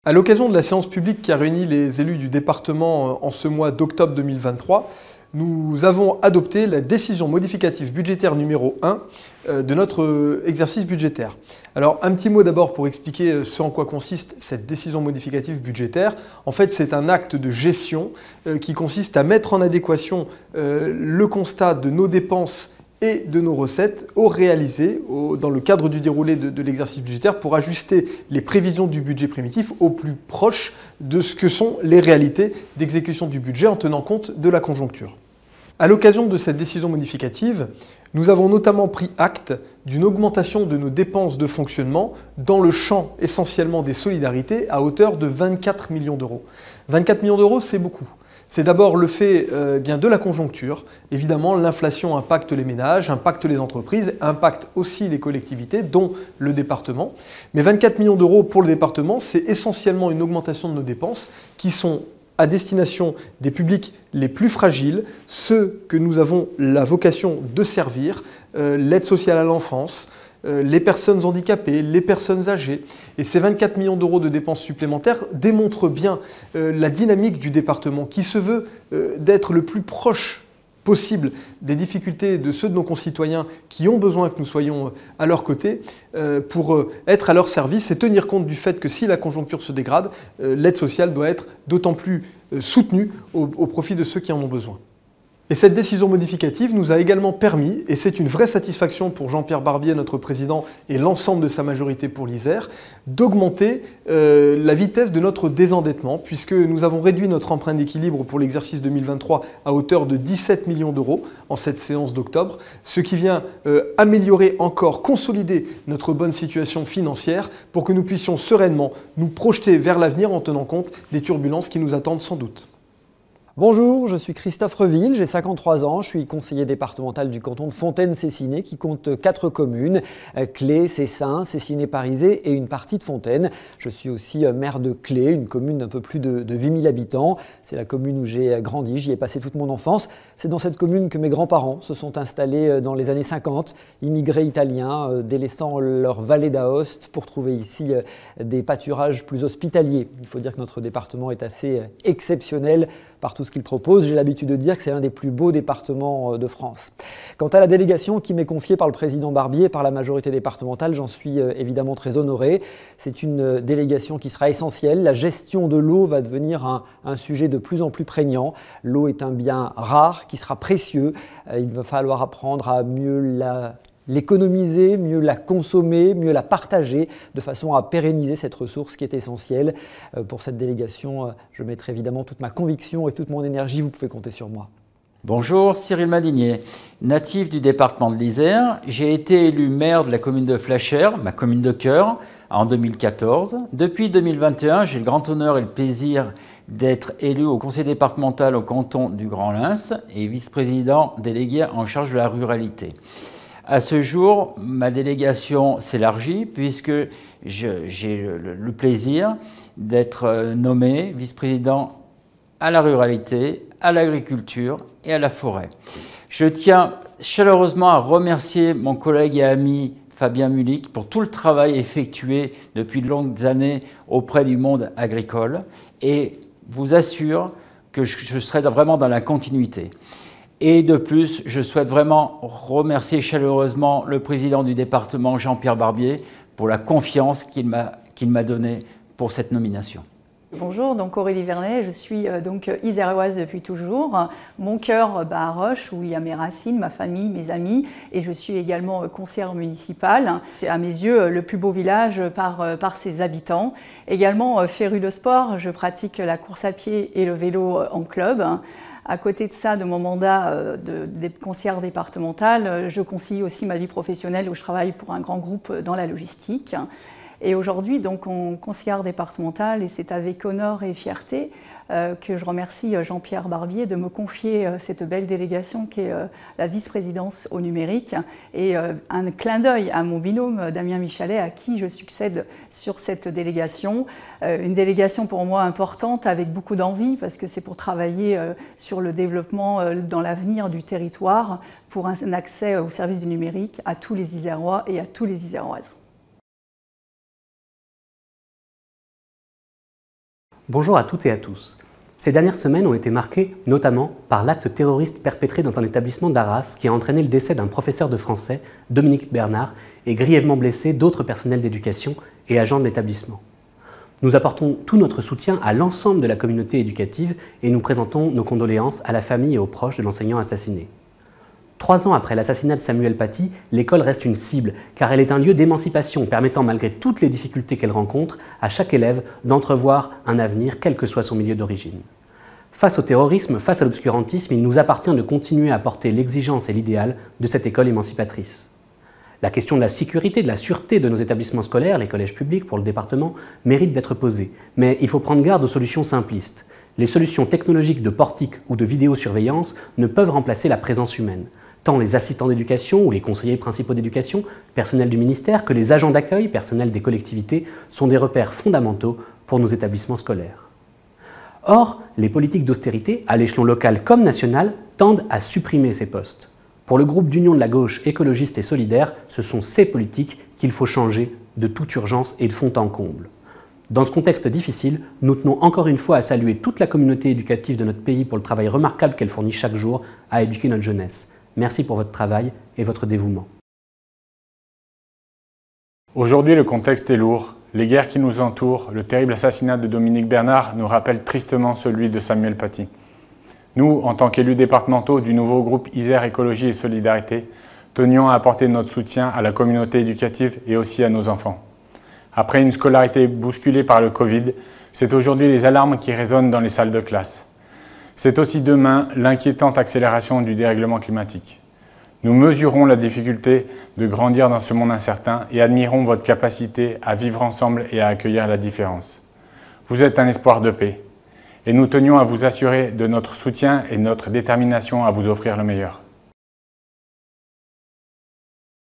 À l'occasion de la séance publique qui a réuni les élus du département en ce mois d'octobre 2023, nous avons adopté la décision modificative budgétaire numéro 1 de notre exercice budgétaire. Alors un petit mot d'abord pour expliquer ce en quoi consiste cette décision modificative budgétaire. En fait, c'est un acte de gestion qui consiste à mettre en adéquation le constat de nos dépenses et de nos recettes au réalisé dans le cadre du déroulé de l'exercice budgétaire pour ajuster les prévisions du budget primitif au plus proche de ce que sont les réalités d'exécution du budget en tenant compte de la conjoncture. À l'occasion de cette décision modificative, nous avons notamment pris acte d'une augmentation de nos dépenses de fonctionnement dans le champ essentiellement des solidarités à hauteur de 24 millions d'euros. 24 millions d'euros, c'est beaucoup. C'est d'abord le fait bien de la conjoncture. Évidemment, l'inflation impacte les ménages, impacte les entreprises, impacte aussi les collectivités, dont le département. Mais 24 millions d'euros pour le département, c'est essentiellement une augmentation de nos dépenses qui sont à destination des publics les plus fragiles, ceux que nous avons la vocation de servir, l'aide sociale à l'enfance, les personnes handicapées, les personnes âgées. Et ces 24 millions d'euros de dépenses supplémentaires démontrent bien la dynamique du département qui se veut d'être le plus proche possible des difficultés de ceux de nos concitoyens qui ont besoin que nous soyons à leur côté pour être à leur service et tenir compte du fait que si la conjoncture se dégrade, l'aide sociale doit être d'autant plus soutenue au profit de ceux qui en ont besoin. Et cette décision modificative nous a également permis, et c'est une vraie satisfaction pour Jean-Pierre Barbier, notre président, et l'ensemble de sa majorité pour l'Isère, d'augmenter la vitesse de notre désendettement, puisque nous avons réduit notre emprunt d'équilibre pour l'exercice 2023 à hauteur de 17 millions d'euros en cette séance d'octobre, ce qui vient améliorer encore, consolider notre bonne situation financière pour que nous puissions sereinement nous projeter vers l'avenir en tenant compte des turbulences qui nous attendent sans doute. Bonjour, je suis Christophe Reville, j'ai 53 ans, je suis conseiller départemental du canton de Fontaine-Cessiné qui compte 4 communes, Clé, Cessin, Cessiné-Parisé et une partie de Fontaine. Je suis aussi maire de Clé, une commune d'un peu plus de 8000 habitants. C'est la commune où j'ai grandi, j'y ai passé toute mon enfance. C'est dans cette commune que mes grands-parents se sont installés dans les années 50, immigrés italiens, délaissant leur vallée d'Aoste pour trouver ici des pâturages plus hospitaliers. Il faut dire que notre département est assez exceptionnel par tout ce qu'il propose. J'ai l'habitude de dire que c'est l'un des plus beaux départements de France. Quant à la délégation qui m'est confiée par le président Barbier et par la majorité départementale, j'en suis évidemment très honoré. C'est une délégation qui sera essentielle. La gestion de l'eau va devenir un sujet de plus en plus prégnant. L'eau est un bien rare qui sera précieux. Il va falloir apprendre à mieux l'économiser, mieux la consommer, mieux la partager, de façon à pérenniser cette ressource qui est essentielle. Pour cette délégation, je mettrai évidemment toute ma conviction et toute mon énergie, vous pouvez compter sur moi. Bonjour, Cyril Madinier, natif du département de l'Isère. J'ai été élu maire de la commune de Flachère, ma commune de cœur, en 2014. Depuis 2021, j'ai le grand honneur et le plaisir d'être élu au conseil départemental au canton du Grand Lens et vice-président délégué en charge de la ruralité. À ce jour, ma délégation s'élargit puisque j'ai le plaisir d'être nommé vice-président à la ruralité, à l'agriculture et à la forêt. Je tiens chaleureusement à remercier mon collègue et ami Fabien Mulic pour tout le travail effectué depuis de longues années auprès du monde agricole et vous assure que je serai vraiment dans la continuité. Et de plus, je souhaite vraiment remercier chaleureusement le président du département, Jean-Pierre Barbier, pour la confiance qu'il m'a donnée pour cette nomination. Bonjour, donc Aurélie Vernet, je suis donc iséroise depuis toujours. Mon cœur bat à Roche, où il y a mes racines, ma famille, mes amis, et je suis également conseillère municipale. C'est à mes yeux le plus beau village par ses habitants. Également féru de sport, je pratique la course à pied et le vélo en club. À côté de ça, de mon mandat de conseillère départementale, je concilie aussi ma vie professionnelle où je travaille pour un grand groupe dans la logistique. Et aujourd'hui, donc, en conseillère départementale, et c'est avec honneur et fierté que je remercie Jean-Pierre Barbier de me confier cette belle délégation qui est la vice-présidence au numérique et un clin d'œil à mon binôme Damien Michalet à qui je succède sur cette délégation. Une délégation pour moi importante avec beaucoup d'envie parce que c'est pour travailler sur le développement dans l'avenir du territoire pour un accès au service du numérique à tous les Isérois et à tous les Iséroises. Bonjour à toutes et à tous. Ces dernières semaines ont été marquées notamment par l'acte terroriste perpétré dans un établissement d'Arras qui a entraîné le décès d'un professeur de français, Dominique Bernard, et grièvement blessé d'autres personnels d'éducation et agents de l'établissement. Nous apportons tout notre soutien à l'ensemble de la communauté éducative et nous présentons nos condoléances à la famille et aux proches de l'enseignant assassiné. 3 ans après l'assassinat de Samuel Paty, l'école reste une cible, car elle est un lieu d'émancipation permettant, malgré toutes les difficultés qu'elle rencontre, à chaque élève d'entrevoir un avenir, quel que soit son milieu d'origine. Face au terrorisme, face à l'obscurantisme, il nous appartient de continuer à porter l'exigence et l'idéal de cette école émancipatrice. La question de la sécurité, de la sûreté de nos établissements scolaires, les collèges publics pour le département, mérite d'être posée, mais il faut prendre garde aux solutions simplistes. Les solutions technologiques de portique ou de vidéosurveillance ne peuvent remplacer la présence humaine. Tant les assistants d'éducation ou les conseillers principaux d'éducation, personnel du ministère, que les agents d'accueil, personnel des collectivités, sont des repères fondamentaux pour nos établissements scolaires. Or, les politiques d'austérité, à l'échelon local comme national, tendent à supprimer ces postes. Pour le groupe d'union de la gauche écologiste et solidaire, ce sont ces politiques qu'il faut changer de toute urgence et de fond en comble. Dans ce contexte difficile, nous tenons encore une fois à saluer toute la communauté éducative de notre pays pour le travail remarquable qu'elle fournit chaque jour à éduquer notre jeunesse. Merci pour votre travail et votre dévouement. Aujourd'hui, le contexte est lourd. Les guerres qui nous entourent, le terrible assassinat de Dominique Bernard nous rappellent tristement celui de Samuel Paty. Nous, en tant qu'élus départementaux du nouveau groupe Isère Écologie et Solidarité, tenions à apporter notre soutien à la communauté éducative et aussi à nos enfants. Après une scolarité bousculée par le Covid, c'est aujourd'hui les alarmes qui résonnent dans les salles de classe. C'est aussi demain l'inquiétante accélération du dérèglement climatique. Nous mesurons la difficulté de grandir dans ce monde incertain et admirons votre capacité à vivre ensemble et à accueillir la différence. Vous êtes un espoir de paix et nous tenions à vous assurer de notre soutien et de notre détermination à vous offrir le meilleur.